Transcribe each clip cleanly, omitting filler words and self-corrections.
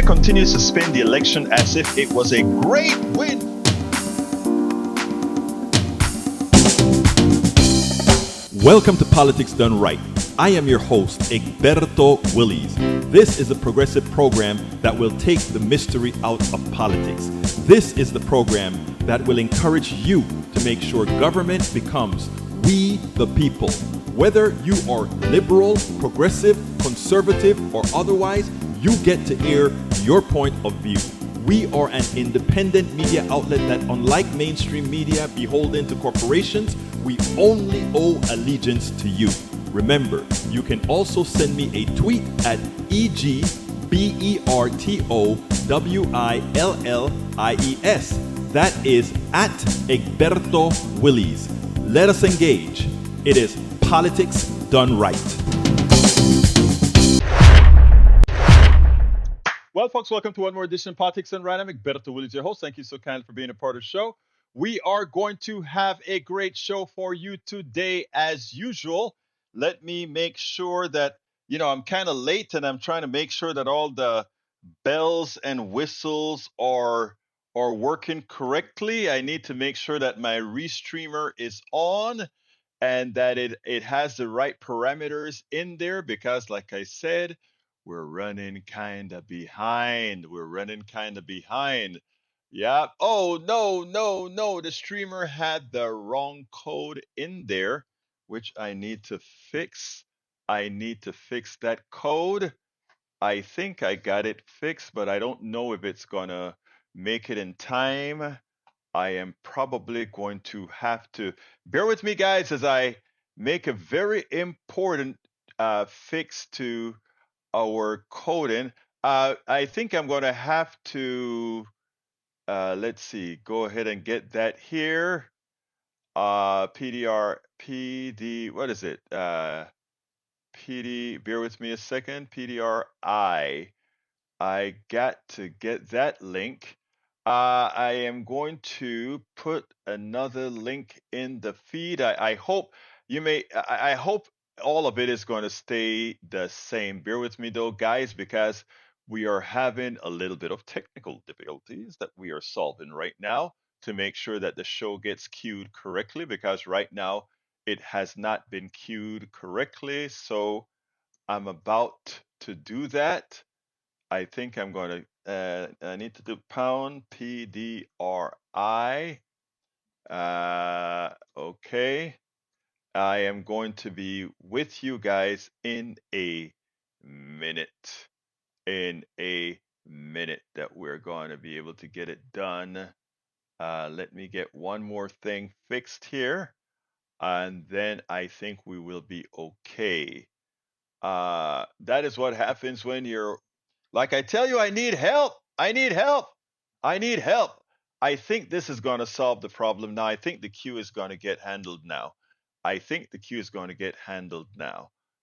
continues to spin the election as if it was a great win. Welcome to Politics Done Right. I am your host, Egberto Willies. This is a progressive program that will take the mystery out of politics. This is the program that will encourage you to make sure government becomes we the people. Whether you are liberal, progressive, conservative, or otherwise, you get to air your point of view. We are an independent media outlet that, unlike mainstream media beholden to corporations, we only owe allegiance to you. Remember, you can also send me a tweet at EGBERTOWILLIES. That is at Egberto Willies. Let us engage. It is Politics Done Right. Well, folks, welcome to one more edition of Politics Done Right. I'm Egberto Willies, your host. Thank you so kindly for being a part of the show. We are going to have a great show for you today, as usual. Let me make sure that, I'm kind of late and I'm trying to make sure that all the bells and whistles are working correctly. I need to make sure that my restreamer is on and that it has the right parameters in there because, like I said, we're running kind of behind. Yeah. Oh, no. The streamer had the wrong code in there, which I need to fix. I need to fix that code. I think I got it fixed, but I don't know if it's gonna make it in time. I am probably going to have to bear with me, guys, as I make a very important fix to our coding. I think I'm going to have to, let's see, go ahead and get that here. PD, what is it? PD, bear with me a second. PDRI. I got to get that link. I am going to put another link in the feed. I hope I hope all of it is going to stay the same. Bear with me though, guys, because we are having a little bit of technical difficulties that we are solving right now to make sure that the show gets queued correctly, because right now it has not been queued correctly. So I'm about to do that. I think I'm going to, I need to do pound PDRI. Okay. I am going to be with you guys in a minute. In a minute that we're going to be able to get it done. Let me get one more thing fixed here, and then I think we will be okay. That is what happens when you're like, I tell you, I need help. I need help. I need help. I think this is going to solve the problem now. I think the queue is going to get handled now.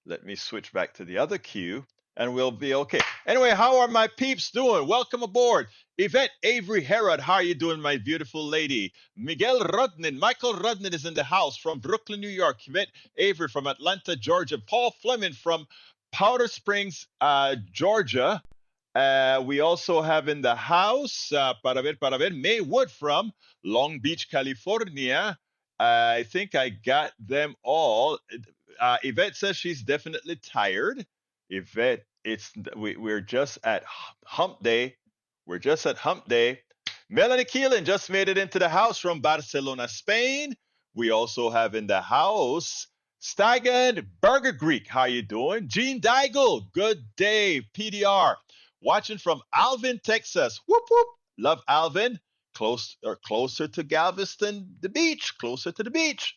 Let me switch back to the other queue and we'll be okay. Anyway, how are my peeps doing? Welcome aboard. Yvette Avery Herod, how are you doing, my beautiful lady? Michael Rudnin is in the house from Brooklyn, New York. Yvette Avery from Atlanta, Georgia. Paul Fleming from Powder Springs, Georgia. We also have in the house, para ver, May Wood from Long Beach, California. I think I got them all. Yvette says she's definitely tired. Yvette, we're just at hump day. Melanie Keelan just made it into the house from Barcelona, Spain. We also have in the house Steigen Burger Greek. How you doing? Gene Deigel, good day. PDR. Watching from Alvin, Texas. Whoop whoop. Love Alvin. Closer to Galveston, the beach. Closer to the beach.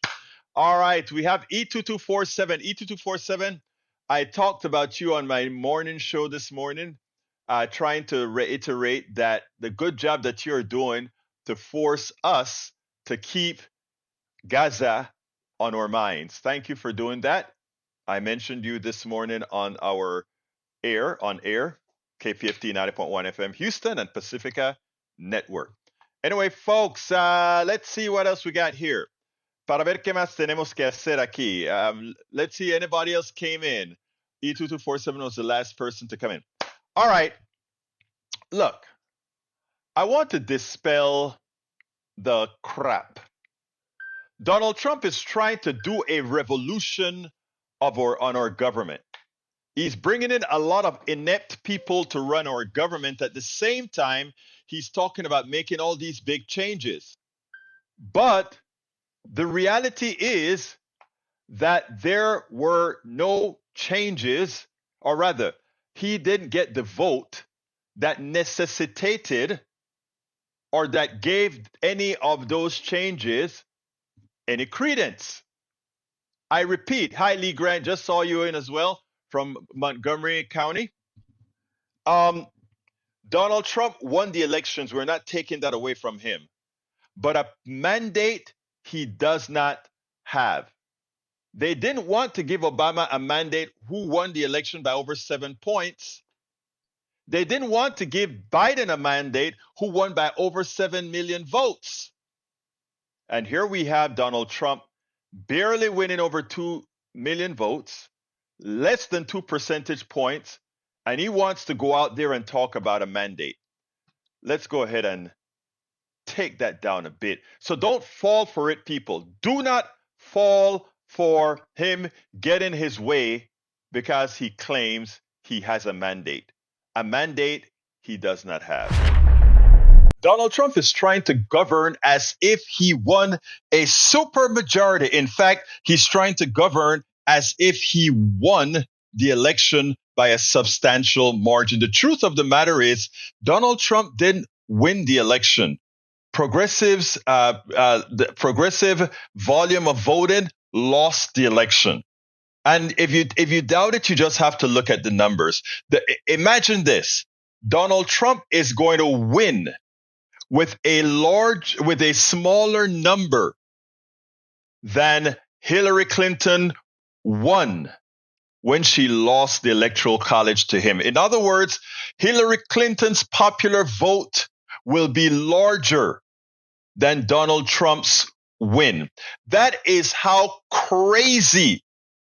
All right, we have E2247. E2247, I talked about you on my morning show this morning, trying to reiterate that the good job that you're doing to force us to keep Gaza on our minds. Thank you for doing that. I mentioned you this morning on air, KPFT 90.1 FM Houston and Pacifica Network. Anyway, folks, let's see what else we got here. Para ver qué más tenemos que hacer aquí. Let's see, anybody else came in. E2247 was the last person to come in. All right. Look, I want to dispel the crap. Donald Trump is trying to do a revolution on our government. He's bringing in a lot of inept people to run our government. At the same time, he's talking about making all these big changes. But the reality is that there were no changes, or rather, he didn't get the vote that necessitated or that gave any of those changes any credence. I repeat, hi Lee Grant, just saw you in as well from Montgomery County. Donald Trump won the elections. We're not taking that away from him. But a mandate he does not have. They didn't want to give Obama a mandate who won the election by over 7 points. They didn't want to give Biden a mandate who won by over 7 million votes. And here we have Donald Trump barely winning over 2 million votes, less than 2 percentage points, and he wants to go out there and talk about a mandate. Let's go ahead and take that down a bit. So don't fall for it, people. Do not fall for him getting his way because he claims he has a mandate he does not have. Donald Trump is trying to govern as if he won a supermajority. In fact, he's trying to govern as if he won the election by a substantial margin. The truth of the matter is, Donald Trump didn't win the election. The progressive volume of voting lost the election. And if you doubt it, you just have to look at the numbers. Imagine this. Donald Trump is going to win with a smaller number than Hillary Clinton won when she lost the Electoral College to him. In other words, Hillary Clinton's popular vote will be larger than Donald Trump's win. That is how crazy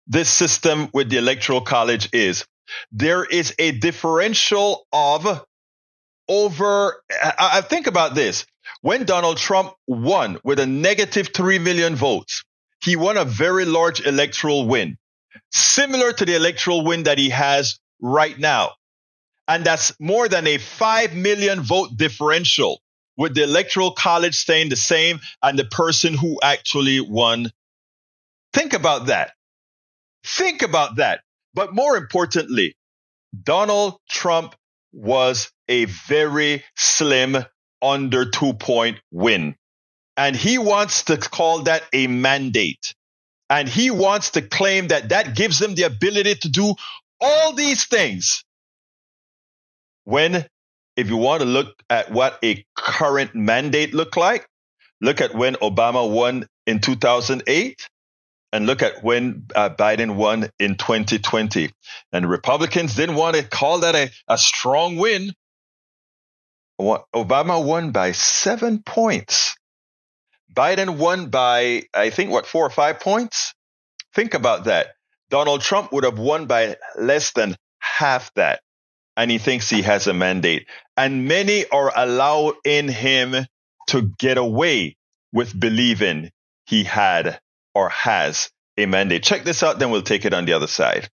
this system with the Electoral College is. There is a differential of I think about this. When Donald Trump won with a negative 3 million votes, he won a very large electoral win, similar to the electoral win that he has right now. And that's more than a 5 million vote differential, with the Electoral College staying the same and the person who actually won. Think about that. Think about that. But more importantly, Donald Trump was a very slim under 2-point win. And he wants to call that a mandate. And he wants to claim that that gives him the ability to do all these things. When, if you want to look at what a current mandate looked like, look at when Obama won in 2008 and look at when Biden won in 2020. And Republicans didn't want to call that a strong win. Obama won by 7 points. Biden won by, I think, 4 or 5 points? Think about that. Donald Trump would have won by less than half that. And he thinks he has a mandate. And many are allowing him to get away with believing he had or has a mandate. Check this out, then we'll take it on the other side.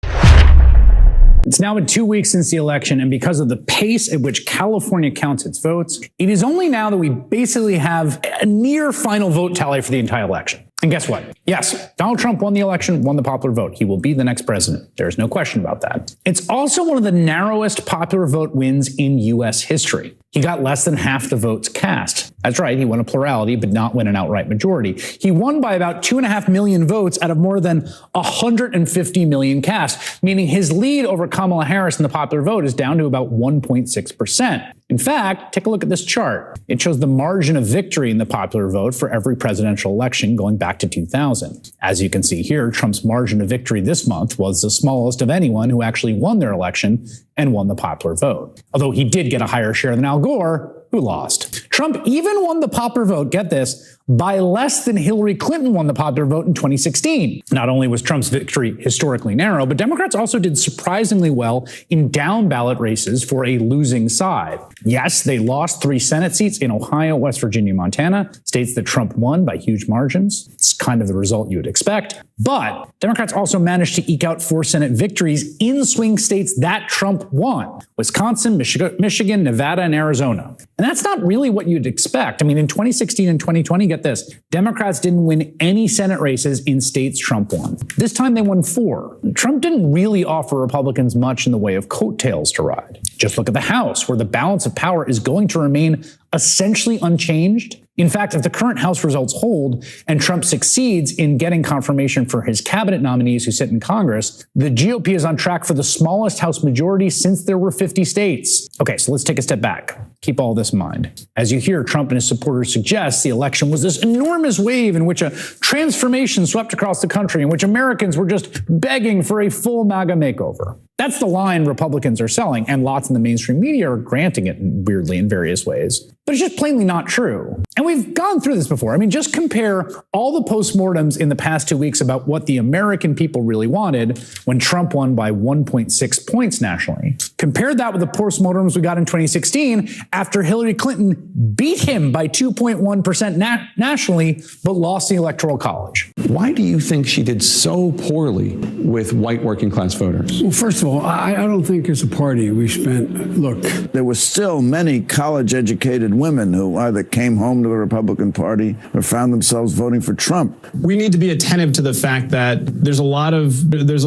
It's now been 2 weeks since the election, and because of the pace at which California counts its votes, it is only now that we basically have a near final vote tally for the entire election. And guess what? Yes, Donald Trump won the election, won the popular vote. He will be the next president. There's no question about that. It's also one of the narrowest popular vote wins in U.S. history. He got less than half the votes cast. That's right, he won a plurality, but not win an outright majority. He won by about 2.5 million votes out of more than 150 million cast, meaning his lead over Kamala Harris in the popular vote is down to about 1.6%. In fact, take a look at this chart. It shows the margin of victory in the popular vote for every presidential election going back to 2000. As you can see here, Trump's margin of victory this month was the smallest of anyone who actually won their election and won the popular vote. Although he did get a higher share than Al Gore, who lost. Trump even won the popular vote, get this, by less than Hillary Clinton won the popular vote in 2016. Not only was Trump's victory historically narrow, but Democrats also did surprisingly well in down ballot races for a losing side. Yes, they lost 3 Senate seats in Ohio, West Virginia, Montana, states that Trump won by huge margins. It's kind of the result you would expect. But Democrats also managed to eke out 4 Senate victories in swing states that Trump won: Wisconsin, Michigan, Nevada, and Arizona. And that's not really what you'd expect. I mean, in 2016 and 2020, get this, Democrats didn't win any Senate races in states Trump won. This time they won 4. Trump didn't really offer Republicans much in the way of coattails to ride. Just look at the House, where the balance of power is going to remain essentially unchanged. In fact, if the current House results hold and Trump succeeds in getting confirmation for his cabinet nominees who sit in Congress, the GOP is on track for the smallest House majority since there were 50 states. Okay, so let's take a step back. Keep all this in mind. As you hear Trump and his supporters suggest, the election was this enormous wave in which a transformation swept across the country, in which Americans were just begging for a full MAGA makeover. That's the line Republicans are selling, and lots in the mainstream media are granting it weirdly in various ways. But it's just plainly not true. And we've gone through this before. I mean, just compare all the postmortems in the past 2 weeks about what the American people really wanted when Trump won by 1.6 points nationally. Compare that with the postmortems we got in 2016 after Hillary Clinton beat him by 2.1% nationally, but lost the Electoral College. Why do you think she did so poorly with white working class voters? Well, first of all, I don't think as a party we spent, look. There were still many college-educated women who either came home to the Republican Party or found themselves voting for Trump. We need to be attentive to the fact that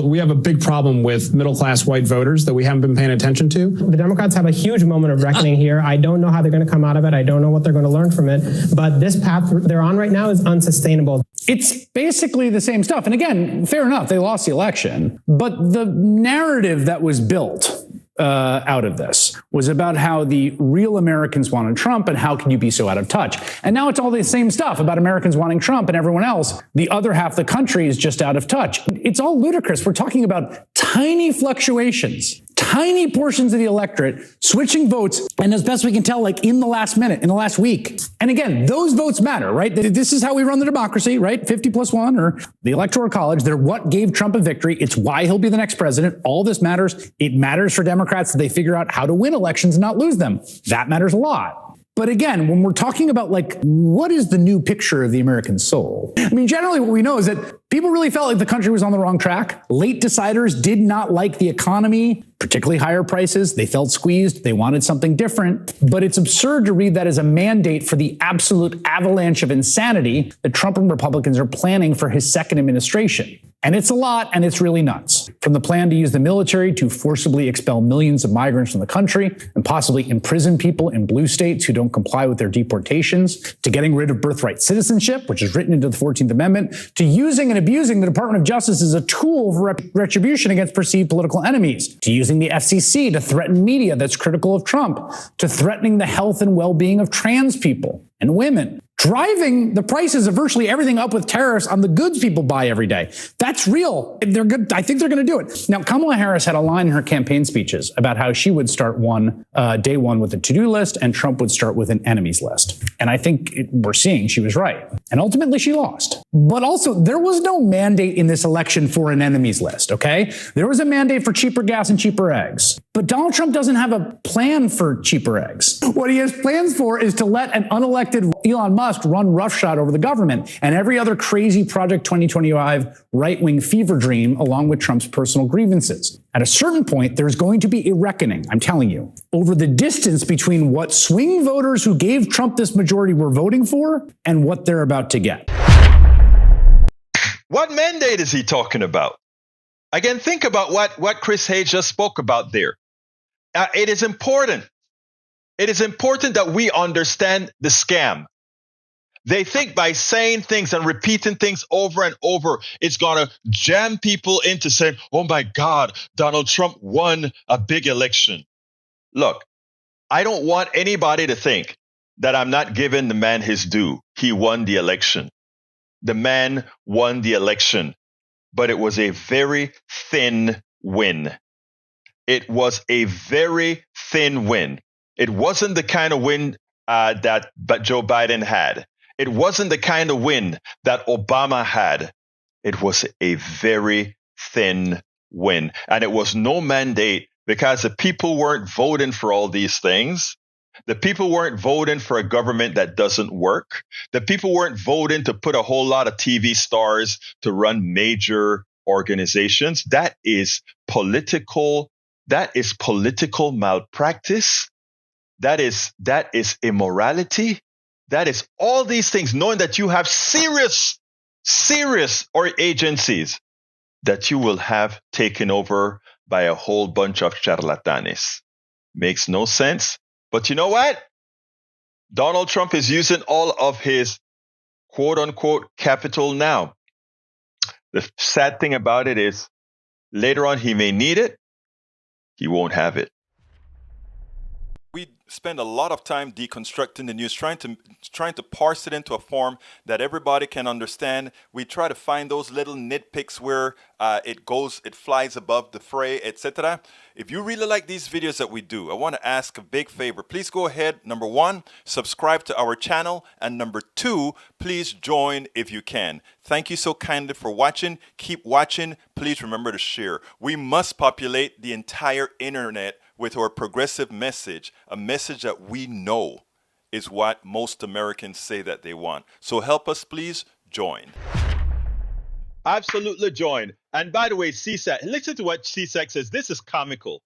we have a big problem with middle-class white voters that we haven't been paying attention to. The Democrats have a huge moment of reckoning here. I don't know how they're going to come out of it. I don't know what they're going to learn from it. But this path they're on right now is unsustainable. It's basically the same stuff. And again, fair enough, they lost the election. But the narrative that was built out of this was about how the real Americans wanted Trump and how can you be so out of touch. And now it's all the same stuff about Americans wanting Trump and everyone else. The other half of the country is just out of touch. It's all ludicrous. We're talking about tiny fluctuations, tiny portions of the electorate switching votes. And as best we can tell, like in the last minute, in the last week. And again, those votes matter, right? This is how we run the democracy, right? 50+1 or the Electoral College. They're what gave Trump a victory. It's why he'll be the next president. All this matters. It matters for Democrats that they figure out how to win elections and not lose them. That matters a lot. But again, when we're talking about like, what is the new picture of the American soul? I mean, generally what we know is that people really felt like the country was on the wrong track. Late deciders did not like the economy, particularly higher prices. They felt squeezed. They wanted something different. But it's absurd to read that as a mandate for the absolute avalanche of insanity that Trump and Republicans are planning for his second administration. And it's a lot, and it's really nuts. From the plan to use the military to forcibly expel millions of migrants from the country and possibly imprison people in blue states who don't comply with their deportations, to getting rid of birthright citizenship, which is written into the 14th Amendment, to using and abusing the Department of Justice as a tool for retribution against perceived political enemies, to using the FCC to threaten media that's critical of Trump, to threatening the health and well-being of trans people and women, driving the prices of virtually everything up with tariffs on the goods people buy every day. That's real. They're good. I think they're going to do it. Now, Kamala Harris had a line in her campaign speeches about how she would start day one with a to-do list and Trump would start with an enemies list. And I think we're seeing she was right. And ultimately she lost. But also there was no mandate in this election for an enemies list. Okay. There was a mandate for cheaper gas and cheaper eggs. But Donald Trump doesn't have a plan for cheaper eggs. What he has plans for is to let an unelected Elon Musk run roughshod over the government and every other crazy Project 2025 right-wing fever dream along with Trump's personal grievances. At a certain point, there's going to be a reckoning, I'm telling you, over the distance between what swing voters who gave Trump this majority were voting for and what they're about to get. What mandate is he talking about? Again, think about what Chris Hayes just spoke about there. It is important. It is important that we understand the scam. They think by saying things and repeating things over and over, it's going to jam people into saying, oh my God, Donald Trump won a big election. Look, I don't want anybody to think that I'm not giving the man his due. He won the election. The man won the election, but it was a very thin win. It was a very thin win. It wasn't the kind of win that Joe Biden had. It wasn't the kind of win that Obama had. It was a very thin win. And it was no mandate because the people weren't voting for all these things. The people weren't voting for a government that doesn't work. The people weren't voting to put a whole lot of TV stars to run major organizations. That is political malpractice. That is immorality. That is all these things, knowing that you have serious or agencies that you will have taken over by a whole bunch of charlatanes. Makes no sense. But you know what? Donald Trump is using all of his quote unquote capital now. The sad thing about it is later on he may need it. He won't have it. We spend a lot of time deconstructing the news, trying to parse it into a form that everybody can understand. We try to find those little nitpicks where it flies above the fray, etc. If you really like these videos that we do, I want to ask a big favor. Please go ahead. Number 1, subscribe to our channel. And number 2, please join if you can. Thank you so kindly for watching. Keep watching. Please remember to share. We must populate the entire internet with our progressive message, a message that we know is what most Americans say that they want. So help us, please join. Absolutely join. And by the way, CSAC, listen to what CSAC says. This is comical.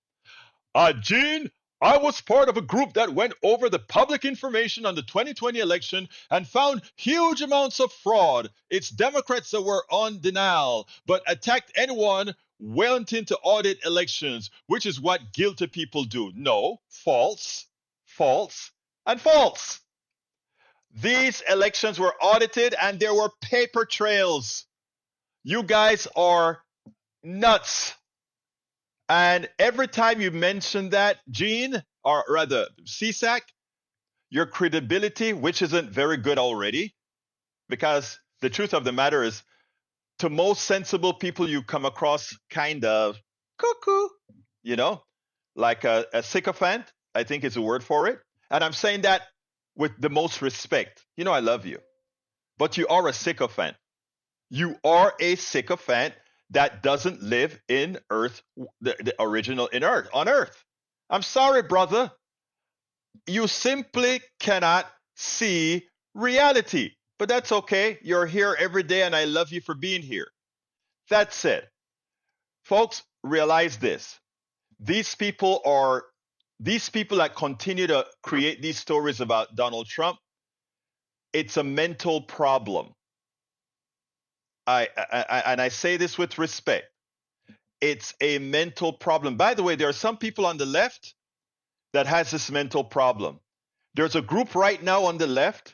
Gene, I was part of a group that went over the public information on the 2020 election and found huge amounts of fraud. It's Democrats that were on denial, but attacked anyone wanting to audit elections, which is what guilty people do. No, false, and false. These elections were audited and there were paper trails. You guys are nuts. And every time you mention that, Gene, or rather CSAC, your credibility, which isn't very good already, because the truth of the matter is, to most sensible people you come across kind of cuckoo, like a sycophant, I think is a word for it. And I'm saying that with the most respect. I love you, but you are a sycophant. You are a sycophant that doesn't live in Earth, the original on Earth. I'm sorry, brother. You simply cannot see reality. But that's okay. You're here every day, and I love you for being here. That's it. Folks, realize this. These people that continue to create these stories about Donald Trump, it's a mental problem. I say this with respect. It's a mental problem. By the way, there are some people on the left that has this mental problem. There's a group right now on the left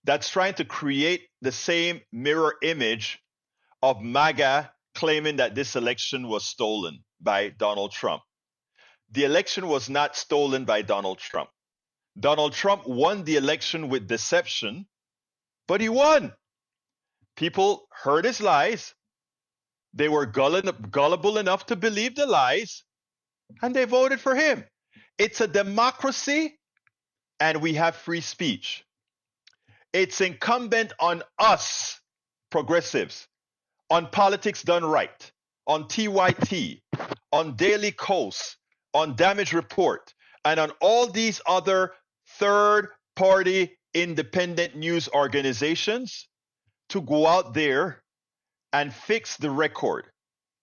that's trying to create the same mirror image of MAGA claiming that this election was stolen by Donald Trump. The election was not stolen by Donald Trump. Donald Trump won the election with deception, but he won. People heard his lies. They were gullible enough to believe the lies, and they voted for him. It's a democracy, and we have free speech. It's incumbent on us, progressives, on Politics Done Right, on TYT, on Daily Kos, on Damage Report, and on all these other third-party independent news organizations to go out there and fix the record,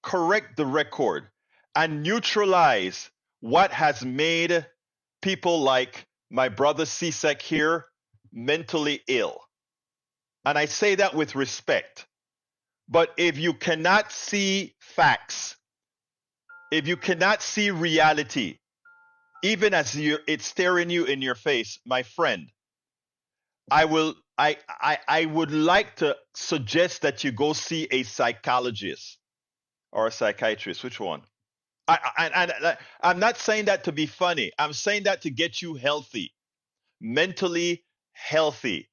correct the record, and neutralize what has made people like my brother CSAC here mentally ill. And I say that with respect. But if you cannot see facts, if you cannot see reality, even as it's staring you in your face, my friend, I would like to suggest that you go see a psychologist or a psychiatrist. Which one? I'm not saying that to be funny. I'm saying that to get you healthy, mentally healthy.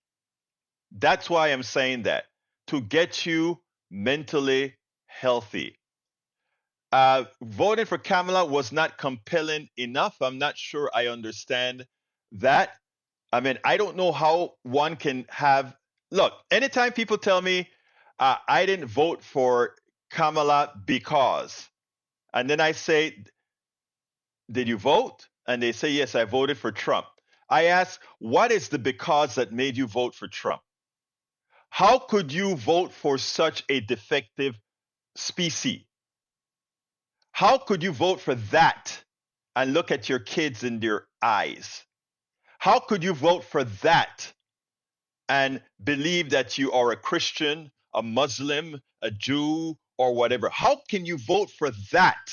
That's why I'm saying that, to get you mentally healthy. Voting for Kamala was not compelling enough. I'm not sure I understand that. I mean, I don't know how one can have. Look, anytime people tell me I didn't vote for Kamala because, and then I say, did you vote? And they say, yes, I voted for Trump. I ask, what is the because that made you vote for Trump? How could you vote for such a defective species? How could you vote for that and look at your kids in their eyes? How could you vote for that and believe that you are a Christian, a Muslim, a Jew, or whatever? How can you vote for that?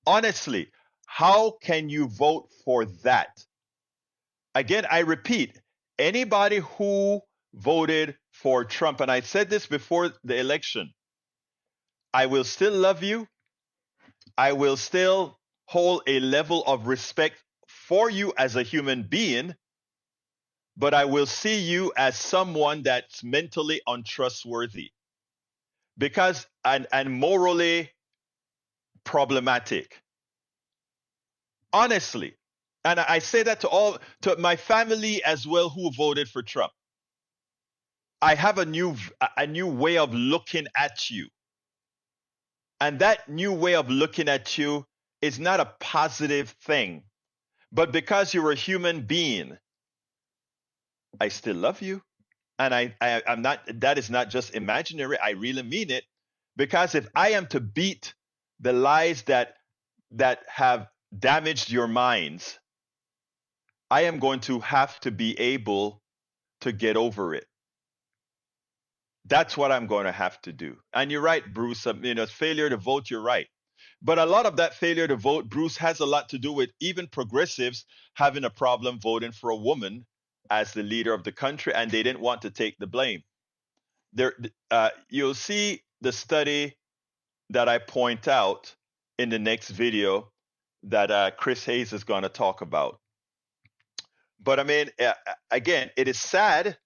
Honestly, how can you vote for that? Again, I repeat, anybody who voted for Trump, and I said this before the election, I will still love you. I will still hold a level of respect for you as a human being, but I will see you as someone that's mentally untrustworthy because and morally problematic. Honestly. And I say that to my family as well who voted for Trump. I have a new way of looking at you. And that new way of looking at you is not a positive thing. But because you're a human being, I still love you. And I'm not, that is not just imaginary. I really mean it. Because if I am to beat the lies that have damaged your minds, I am going to have to be able to get over it. That's what I'm going to have to do. And you're right, Bruce. Failure to vote, you're right. But a lot of that failure to vote, Bruce, has a lot to do with even progressives having a problem voting for a woman as the leader of the country, and they didn't want to take the blame. You'll see the study that I point out in the next video that Chris Hayes is going to talk about. But I mean, again, it is sad.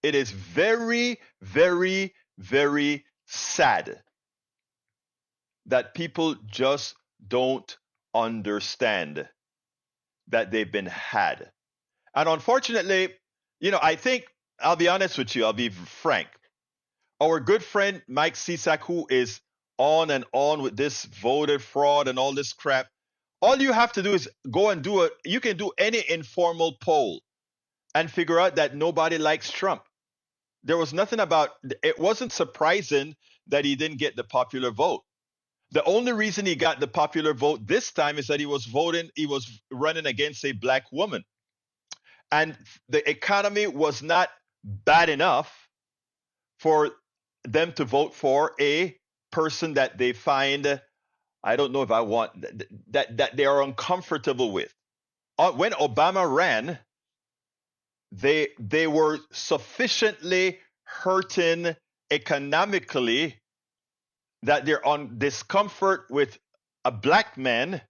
It is very, very, very sad that people just don't understand that they've been had. And unfortunately, I think, I'll be honest with you, I'll be frank. Our good friend Mike Cisak, who is on and on with this voter fraud and all this crap, all you have to do is go and you can do any informal poll and figure out that nobody likes Trump. There was nothing it wasn't surprising that he didn't get the popular vote. The only reason he got the popular vote this time is that he was running against a black woman. And the economy was not bad enough for them to vote for a person that they find, I don't know if I want, that they are uncomfortable with. When Obama ran, they were sufficiently hurting economically that they're on discomfort with a black man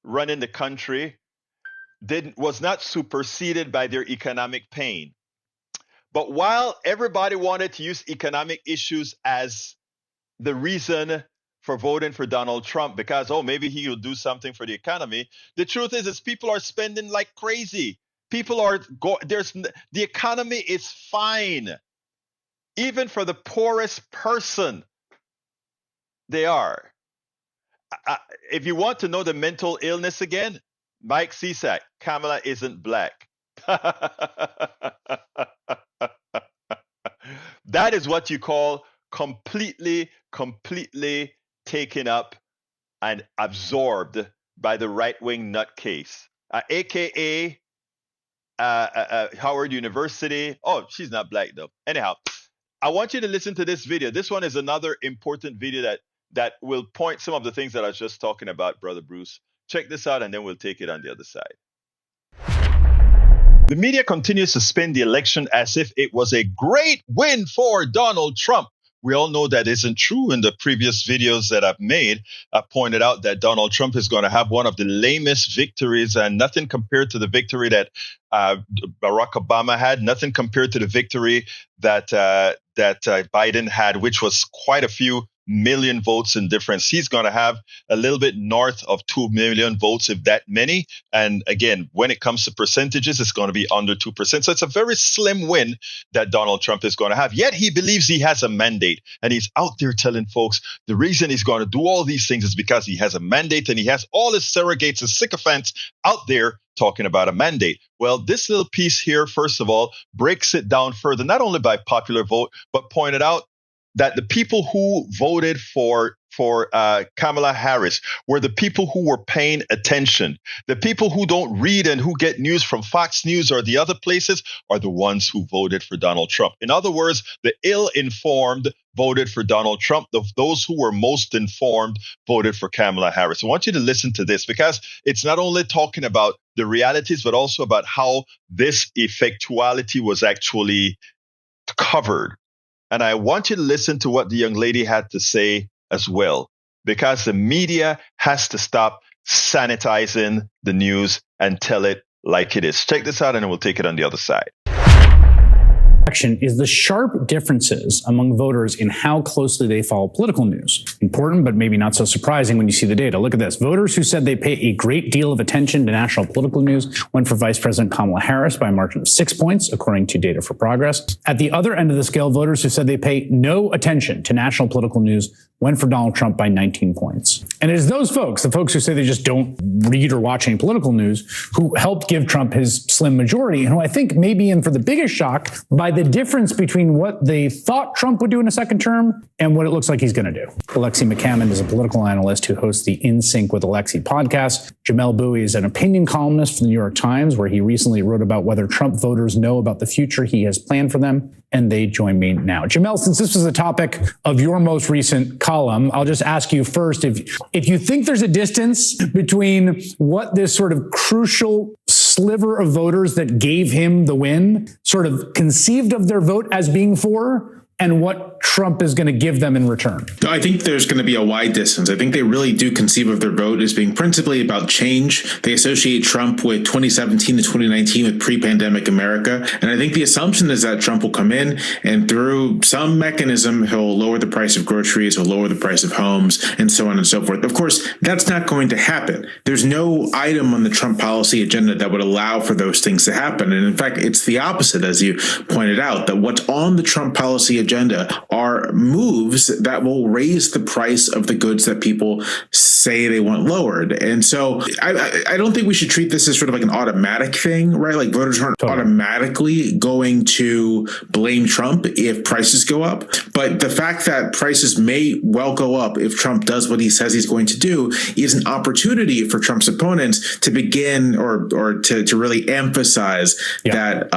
running the country was not superseded by their economic pain. But while everybody wanted to use economic issues as the reason for voting for Donald Trump because, maybe he will do something for the economy, the truth is people are spending like crazy. People are the economy is fine. Even for the poorest person, they are. If you want to know the mental illness again, Mike Cisak, Kamala isn't black. That is what you call completely taken up and absorbed by the right-wing nutcase, aka Howard University. Oh, she's not black though. Anyhow, I want you to listen to this video. This one is another important video that will point some of the things that I was just talking about, Brother Bruce. Check this out, and then we'll take it on the other side. The media continues to spin the election as if it was a great win for Donald Trump. We all know that isn't true. In the previous videos that I've made, I pointed out that Donald Trump is going to have one of the lamest victories, and nothing compared to the victory that Barack Obama had, nothing compared to the victory that Biden had, which was quite a few million votes in difference. He's going to have a little bit north of 2 million votes, if that many. And again, when it comes to percentages, it's going to be under 2%. So it's a very slim win that Donald Trump is going to have. Yet he believes he has a mandate. And he's out there telling folks the reason he's going to do all these things is because he has a mandate, and he has all his surrogates and sycophants out there talking about a mandate. Well, this little piece here, first of all, breaks it down further, not only by popular vote, but pointed out that the people who voted for Kamala Harris were the people who were paying attention. The people who don't read and who get news from Fox News or the other places are the ones who voted for Donald Trump. In other words, the ill-informed voted for Donald Trump. Those who were most informed voted for Kamala Harris. I want you to listen to this, because it's not only talking about the realities, but also about how this effectuality was actually covered. And I want you to listen to what the young lady had to say as well, because the media has to stop sanitizing the news and tell it like it is. Check this out, and then we'll take it on the other side. Is the sharp differences among voters in how closely they follow political news. Important, but maybe not so surprising when you see the data. Look at this. Voters who said they pay a great deal of attention to national political news went for Vice President Kamala Harris by a margin of 6 points, according to Data for Progress. At the other end of the scale, voters who said they pay no attention to national political news went for Donald Trump by 19 points. And it is those folks, the folks who say they just don't read or watch any political news, who helped give Trump his slim majority, and who I think may be in for the biggest shock by the difference between what they thought Trump would do in a second term and what it looks like he's going to do. Alexi McCammond is a political analyst who hosts the In Sync with Alexi podcast. Jamelle Bouie is an opinion columnist for the New York Times, where he recently wrote about whether Trump voters know about the future he has planned for them. And they join me now. Jamelle, since this was the topic of your most recent column, I'll just ask you first, if you think there's a distance between what this sort of crucial sliver of voters that gave him the win sort of conceived of their vote as being for, and what Trump is going to give them in return? I think there's going to be a wide distance. I think they really do conceive of their vote as being principally about change. They associate Trump with 2017 to 2019 with pre-pandemic America. And I think the assumption is that Trump will come in and through some mechanism, he'll lower the price of groceries, he'll lower the price of homes, and so on and so forth. Of course, that's not going to happen. There's no item on the Trump policy agenda that would allow for those things to happen. And in fact, it's the opposite, as you pointed out, that what's on the Trump policy agenda are moves that will raise the price of the goods that people say they want lowered. And so I don't think we should treat this as sort of like an automatic thing, right? Like voters aren't automatically going to blame Trump if prices go up. But the fact that prices may well go up if Trump does what he says he's going to do is an opportunity for Trump's opponents to begin or to really emphasize that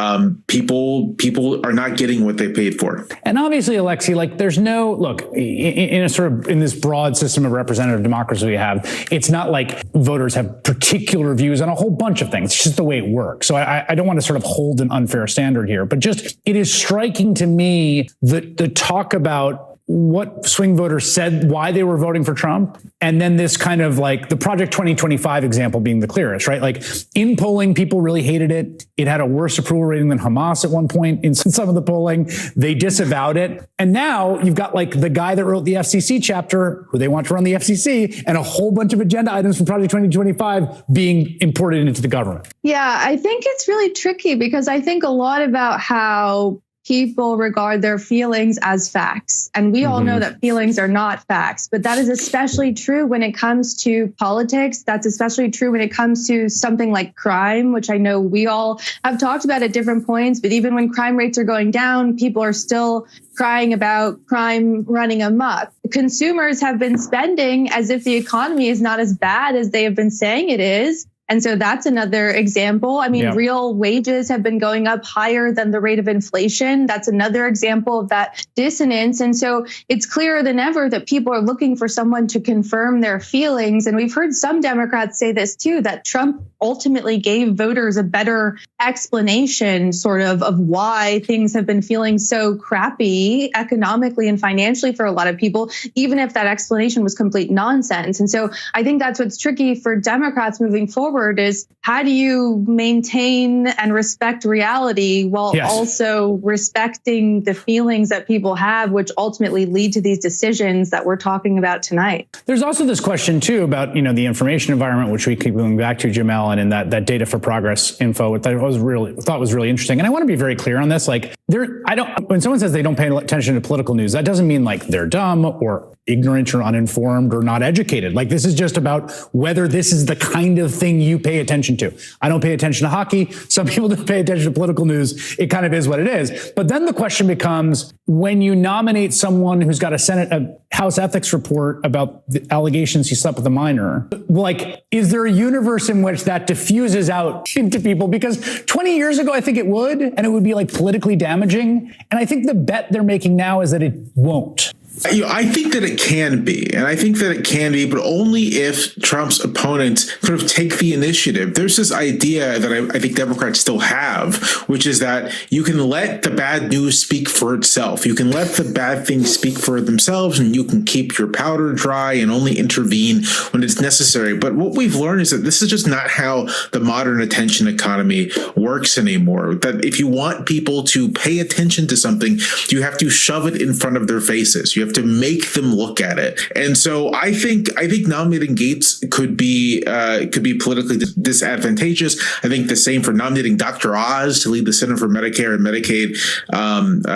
people are not getting what they paid for. And obviously, Alexi, like there's no look in a sort of in this broad system of representative democracy we have. It's not like voters have particular views on a whole bunch of things. It's just the way it works. So I don't want to sort of hold an unfair standard here, but just it is striking to me that the talk about what swing voters said, why they were voting for Trump. And then this kind of like the Project 2025 example being the clearest, right? Like in polling, people really hated it. It had a worse approval rating than Hamas at one point in some of the polling. They disavowed it. And now you've got like the guy that wrote the FCC chapter, who they want to run the FCC, and a whole bunch of agenda items from Project 2025 being imported into the government. Yeah, I think it's really tricky because I think a lot about how people regard their feelings as facts. And we all know that feelings are not facts, but that is especially true when it comes to politics. That's especially true when it comes to something like crime, which I know we all have talked about at different points. But even when crime rates are going down, people are still crying about crime running amok. Consumers have been spending as if the economy is not as bad as they have been saying it is. And so that's another example. I mean, real wages have been going up higher than the rate of inflation. That's another example of that dissonance. And so it's clearer than ever that people are looking for someone to confirm their feelings. And we've heard some Democrats say this, too, that Trump ultimately gave voters a better explanation sort of why things have been feeling so crappy economically and financially for a lot of people, even if that explanation was complete nonsense. And so I think that's what's tricky for Democrats moving forward is how do you maintain and respect reality while also respecting the feelings that people have, which ultimately lead to these decisions that we're talking about tonight. There's also this question too about, the information environment, which we keep going back to, Jamelle, and in that Data for Progress info, which I thought was really interesting. And I want to be very clear on this. When someone says they don't pay attention to political news, that doesn't mean like they're dumb or ignorant or uninformed or not educated. Like, this is just about whether this is the kind of thing you pay attention to. I don't pay attention to hockey. Some people don't pay attention to political news. It kind of is what it is. But then the question becomes, when you nominate someone who's got a House ethics report about the allegations he slept with a minor, like, is there a universe in which that diffuses out into people? Because 20 years ago, I think it would, and it would be like politically damaging. And I think the bet they're making now is that it won't. I think that it can be, and I think that it can be, but only if Trump's opponents sort of take the initiative. There's this idea that I think Democrats still have, which is that you can let the bad news speak for itself. You can let the bad things speak for themselves, and you can keep your powder dry and only intervene when it's necessary. But what we've learned is that this is just not how the modern attention economy works anymore. That if you want people to pay attention to something, you have to shove it in front of their faces. You have to make them look at it. And so I think nominating Gates could be politically disadvantageous. I think the same for nominating Dr. Oz to lead the Center for Medicare and Medicaid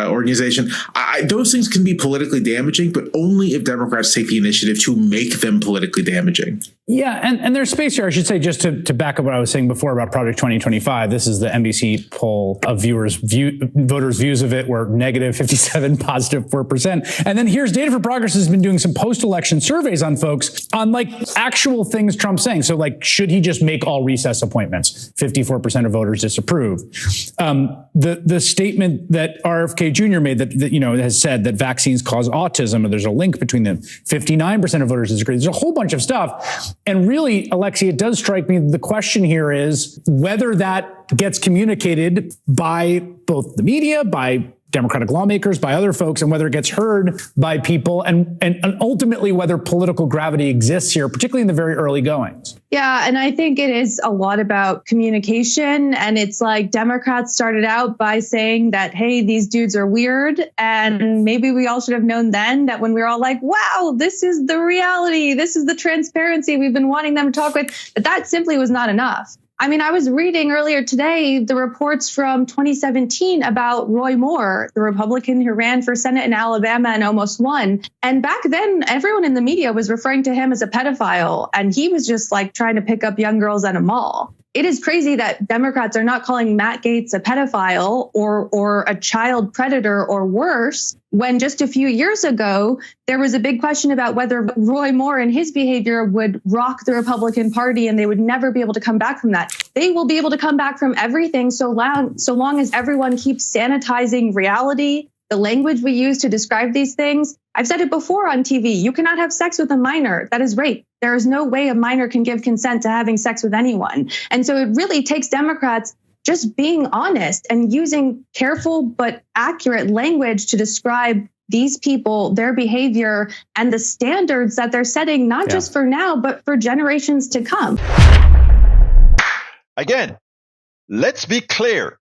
organization. Those things can be politically damaging, but only if Democrats take the initiative to make them politically damaging. Yeah, and there's space here, I should say, just to back up what I was saying before about Project 2025. This is the NBC poll of voters' views of it were negative 57, positive 4%. And then here's Data for Progress has been doing some post-election surveys on folks on like actual things Trump's saying. So like, should he just make all recess appointments? 54% of voters disapprove. The statement that RFK Jr. made that has said that vaccines cause autism, and there's a link between them. 59% of voters disagree. There's a whole bunch of stuff. And really, Alexi, it does strike me the question here is whether that gets communicated by both the media, by Democratic lawmakers, by other folks, and whether it gets heard by people, and ultimately whether political gravity exists here, particularly in the very early goings. Yeah, and I think it is a lot about communication. And it's like Democrats started out by saying that, hey, these dudes are weird. And maybe we all should have known then that when we were all like, wow, this is the reality, this is the transparency we've been wanting them to talk with, that simply was not enough. I mean, I was reading earlier today the reports from 2017 about Roy Moore, the Republican who ran for Senate in Alabama and almost won. And back then, everyone in the media was referring to him as a pedophile, and he was just like trying to pick up young girls at a mall. It is crazy that Democrats are not calling Matt Gaetz a pedophile or a child predator or worse, when just a few years ago, there was a big question about whether Roy Moore and his behavior would rock the Republican Party and they would never be able to come back from that. They will be able to come back from everything so long as everyone keeps sanitizing reality, the language we use to describe these things. I've said it before on TV. You cannot have sex with a minor. That is rape. There is no way a minor can give consent to having sex with anyone. And so it really takes Democrats just being honest and using careful but accurate language to describe these people, their behavior, and the standards that they're setting, not just for now, but for generations to come. Again, let's be clear.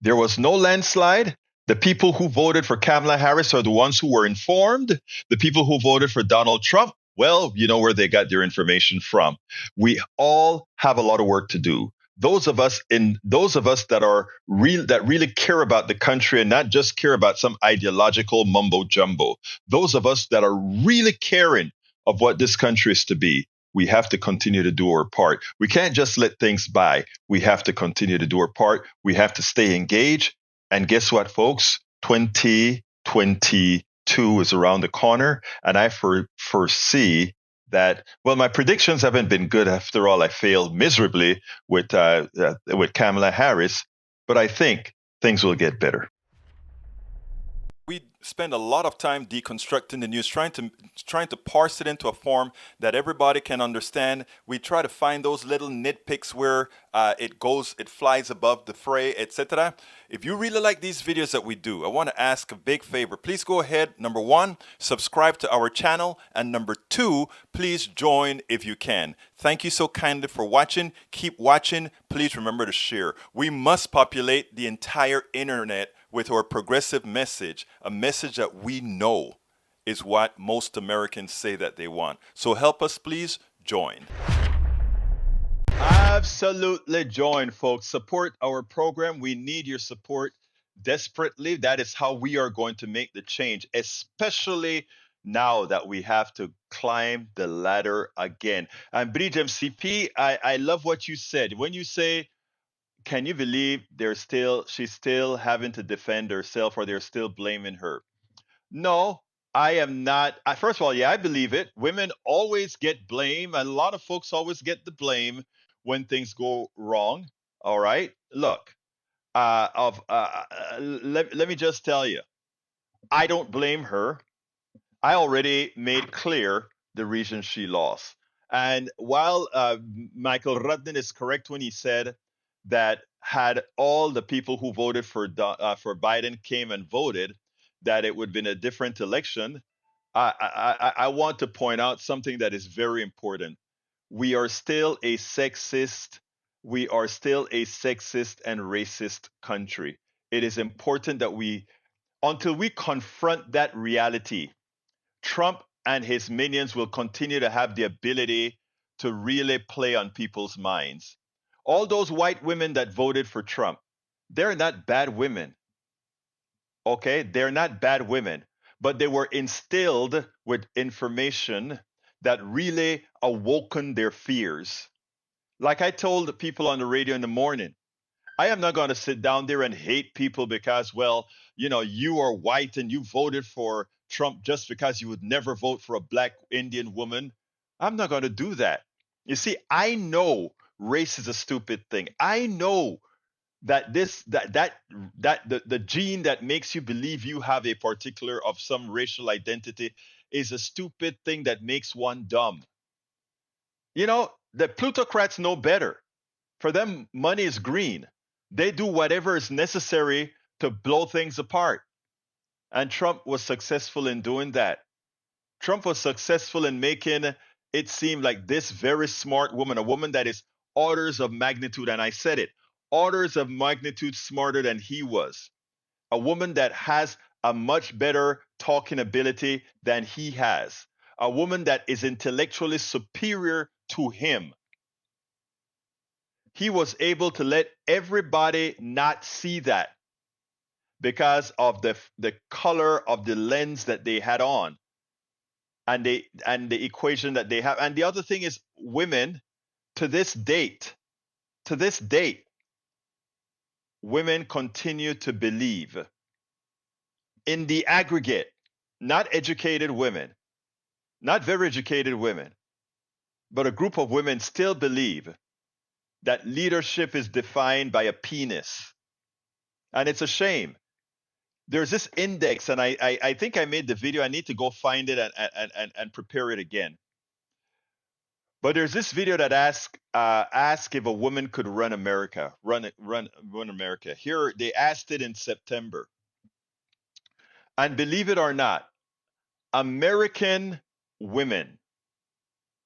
There was no landslide. The people who voted for Kamala Harris are the ones who were informed. The people who voted for Donald Trump, well, you know where they got their information from. We all have a lot of work to do. Those of us that really care about the country and not just care about some ideological mumbo jumbo. Those of us that are really caring of what this country is to be. We have to continue to do our part. We can't just let things by. We have to continue to do our part. We have to stay engaged. And guess what, folks? 2022 is around the corner. And I foresee that, well, my predictions haven't been good. After all, I failed miserably with Kamala Harris. But I think things will get better. spend a lot of time deconstructing the news, trying to parse it into a form that everybody can understand. We try to find those little nitpicks where it flies above the fray, etc. If you really like these videos that we do, I want to ask a big favor. Please go ahead. Number one, subscribe to our channel, and number two, please join if you can. Thank you so kindly for watching. Keep watching. Please remember to share. We must populate the entire internet with our progressive message, a message that we know is what most Americans say that they want. So help us, please join. Absolutely join, folks. Support our program. We need your support desperately. That is how we are going to make the change, especially now that we have to climb the ladder again. And Bridge MCP, I love what you said. When you say, can you believe she's still having to defend herself, or they're still blaming her? No, I am not. First of all, yeah, I believe it. Women always get blame, and a lot of folks always get the blame when things go wrong. All right, look, let me just tell you, I don't blame her. I already made clear the reason she lost. And while Michael Rudnin is correct when he said that had all the people who voted for Biden came and voted, that it would have been a different election, I want to point out something that is very important. We are still a sexist and racist country. It is important that until we confront that reality, Trump and his minions will continue to have the ability to really play on people's minds. All those white women that voted for Trump, they're not bad women. Okay? They're not bad women, but they were instilled with information that really awoken their fears. Like I told the people on the radio in the morning, I am not going to sit down there and hate people because, well, you are white and you voted for Trump just because you would never vote for a black Indian woman. I'm not going to do that. You see, I know race is a stupid thing. I know that the gene that makes you believe you have a particular of some racial identity is a stupid thing that makes one dumb. The plutocrats know better. For them, money is green. They do whatever is necessary to blow things apart. And Trump was successful in doing that. Trump was successful in making it seem like this very smart woman, a woman that is orders of magnitude, and I said it, orders of magnitude smarter than he was. A woman that has a much better talking ability than he has. A woman that is intellectually superior to him. He was able to let everybody not see that because of the color of the lens that they had on and the equation that they have. And the other thing is, women to this date, women continue to believe in the aggregate, not educated women, not very educated women, but a group of women still believe that leadership is defined by a penis. And it's a shame. There's this index, and I think I made the video. I need to go find it and prepare it again. But there's this video that ask if a woman could run America, run America. Here they asked it in September. And believe it or not, American women,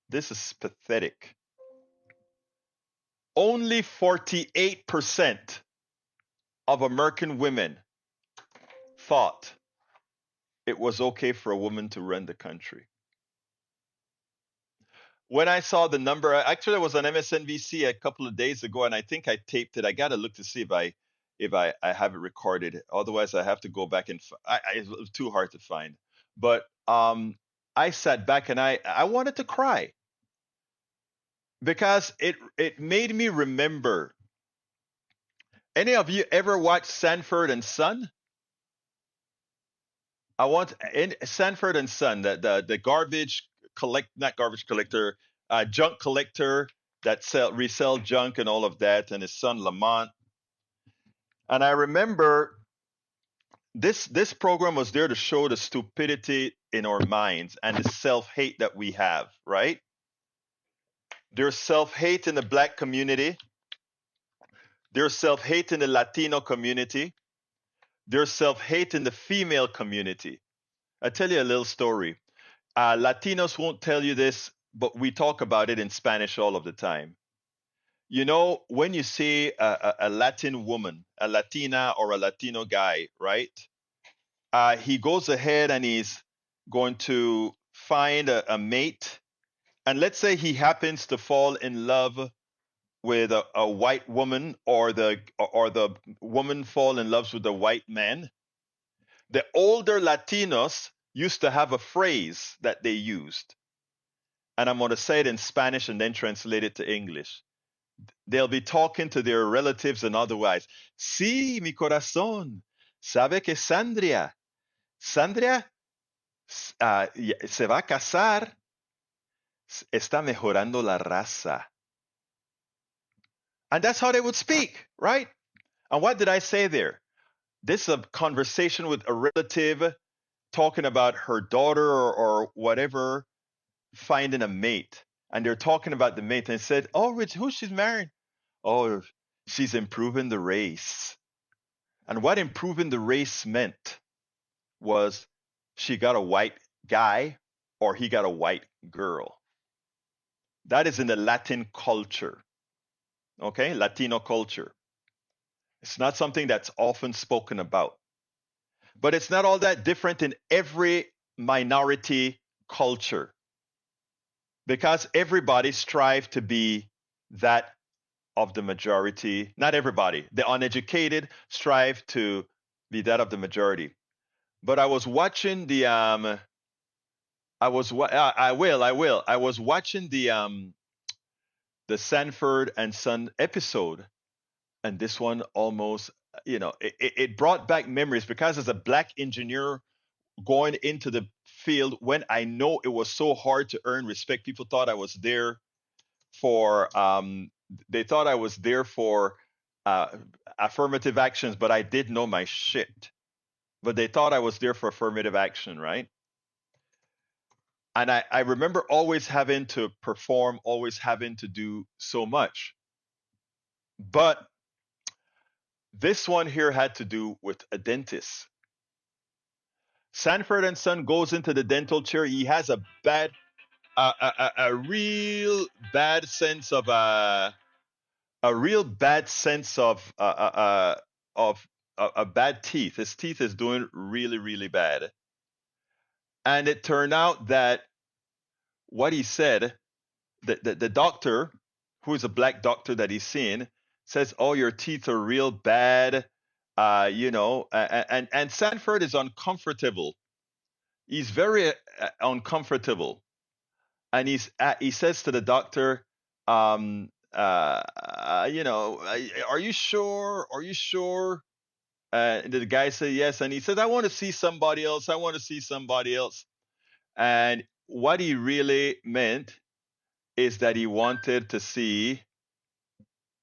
this is pathetic. Only 48% of American women thought it was okay for a woman to run the country. When I saw the number, actually I was on MSNBC a couple of days ago, and I think I taped it. I got to look to see if I have it recorded. Otherwise, I have to go back and it was too hard to find. But I sat back and I wanted to cry because it made me remember. Any of you ever watched Sanford and Son? Sanford and Son, the junk collector that resell junk and all of that, and his son Lamont. And I remember this program was there to show the stupidity in our minds and the self-hate that we have, right? There's self-hate in the Black community. There's self-hate in the Latino community. There's self-hate in the female community. I'll tell you a little story. Latinos won't tell you this, but we talk about it in Spanish all of the time. You know, when you see a Latin woman, a Latina or a Latino guy, right? He goes ahead and he's going to find a mate. And let's say he happens to fall in love with a white woman, or the woman fall in love with a white man. The older Latinos used to have a phrase that they used. And I'm going to say it in Spanish and then translate it to English. They'll be talking to their relatives and otherwise. Sí, mi corazón, sabe que Sandria se va a casar, está mejorando la raza. And that's how they would speak, right? And what did I say there? This is a conversation with a relative talking about her daughter or whatever finding a mate. And they're talking about the mate and said, oh, Rich, who she's marrying? Oh, she's improving the race. And what improving the race meant was she got a white guy or he got a white girl. That is in the Latin culture. Okay, Latino culture. It's not something that's often spoken about. But it's not all that different in every minority culture, because everybody strives to be that of the majority. Not everybody. The uneducated strive to be that of the majority. But I was watching the I was watching the Sanford and Son episode, and this one almost, it brought back memories, because as a Black engineer going into the field when I know it was so hard to earn respect, people thought I was there for they thought I was there for affirmative actions, but I did know my shit. But they thought I was there for affirmative action, right? And I remember always having to perform, always having to do so much. But this one here had to do with a dentist. Sanford and Son goes into the dental chair. He has a real bad sense of a bad teeth. His teeth is doing really, really bad. And it turned out that what he said, the doctor, who is a Black doctor that he's seen, says, oh, your teeth are real bad. And Sanford is uncomfortable. He's very uncomfortable. And he says to the doctor, are you sure? Are you sure? The guy said yes. And he said, I want to see somebody else. I want to see somebody else. And what he really meant is that he wanted to see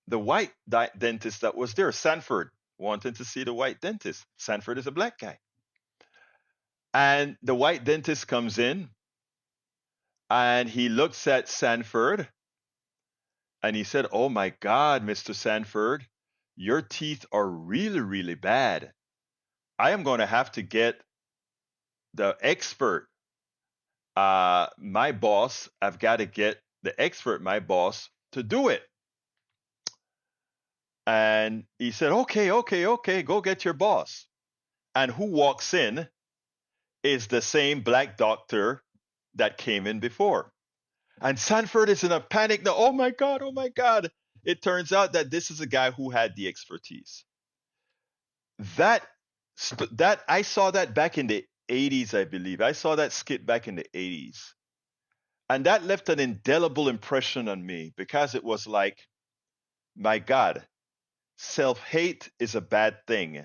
the white dentist that was there. Sanford wanted to see the white dentist. Sanford is a Black guy. And the white dentist comes in and he looks at Sanford and he said, oh my God, Mr. Sanford, your teeth are really, really bad. I am going to have to get the expert, my boss. I've got to get the expert, my boss, to do it. And he said, okay, go get your boss. And who walks in is the same Black doctor that came in before. And Sanford is in a panic now. Oh my God. It turns out that this is a guy who had the expertise. That I saw that back in the 80s, I believe. I saw that skit back in the 80s. And that left an indelible impression on me, because it was like, my God, self-hate is a bad thing.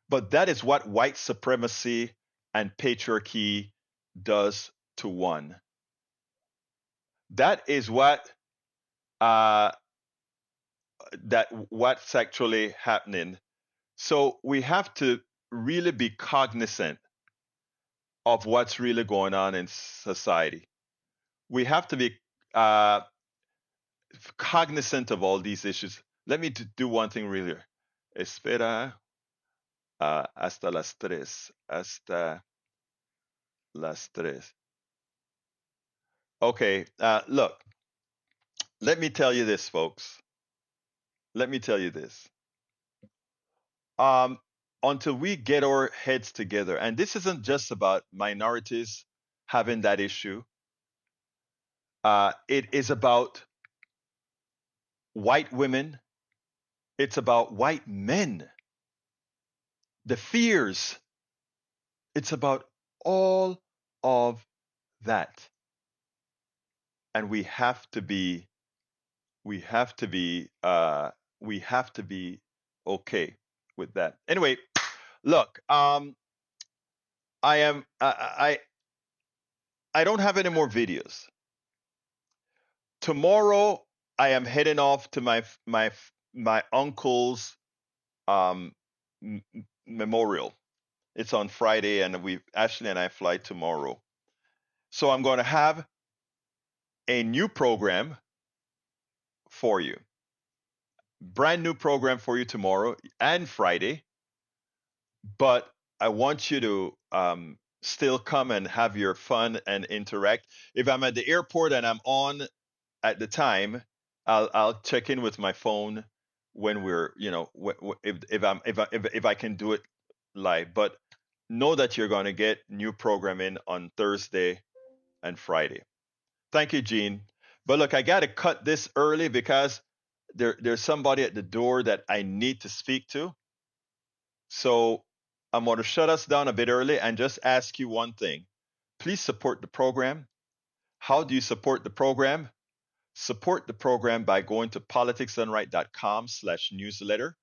But that is what white supremacy and patriarchy does to one. That is what's actually happening. So we have to really be cognizant of what's really going on in society. We have to be cognizant of all these issues. Let me do one thing really. Espera hasta las 3. Hasta las 3. Okay, look. Let me tell you this, folks. Let me tell you this. Until we get our heads together, and this isn't just about minorities having that issue. It is about white women. It's about white men. The fears. It's about all of that. And we have to be okay with that. Anyway, look, I don't have any more videos. Tomorrow I am heading off to my uncle's memorial. It's on Friday, and Ashley and I fly tomorrow. So I'm going to have a new program for you. Brand new program for you tomorrow and Friday. But I want you to still come and have your fun and interact. If I'm at the airport and I'm on at the time, I'll check in with my phone when we're, if I can do it live. But know that you're going to get new programming on Thursday and Friday. Thank you, Gene. But look, I got to cut this early because there's somebody at the door that I need to speak to. So I'm going to shut us down a bit early and just ask you one thing. Please support the program. How do you support the program? Support the program by going to politicsdoneright.com/newsletter.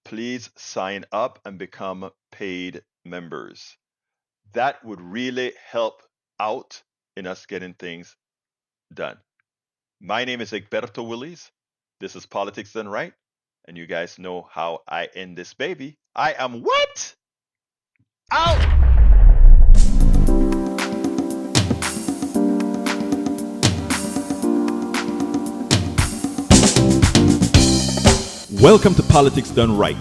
Please sign up and become paid members. That would really help out in us getting things done. My name is Egberto Willies. This is Politics Done Right. And you guys know how I end this baby. I am what? Out! Welcome to Politics Done Right.